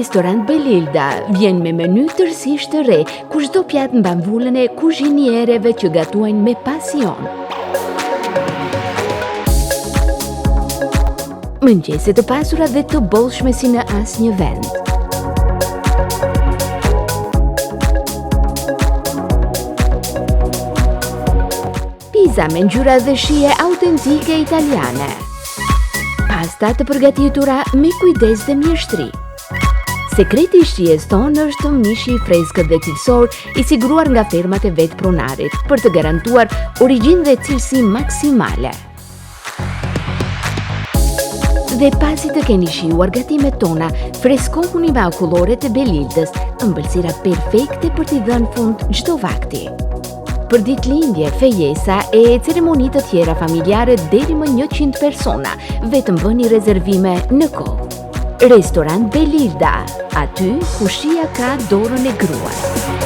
Restorant Belilda vjen me menu tërësisht të re, ku çdo pjatë mban vullën e kuzhiniereve që gatuajnë me pasion. Mëngjese të pasura dhe të bollshme si në asnjë vend. Pizza me ngjyra dhe shije autentike italiane. Pasta të përgatitura me kujdes dhe mjeshtri. Sekreti i shijes tonë është mishi i freskët dhe cilësor i siguruar nga fermat e vetë pronarit për të garantuar origjinë dhe cilësi maksimale. Dhe pasi të keni shijuar gatimet tona, freskohuni me akulloret e Belildës, ëmbëlsira perfekte për t'i dhënë fund çdo vakti. Për ditëlindje, fejesa e ceremonitë të tjera familjare deri më 100 persona, vetëm bëni rezervime në kohë. Restorant Belilda, aty ku shija ka dorën e gruas.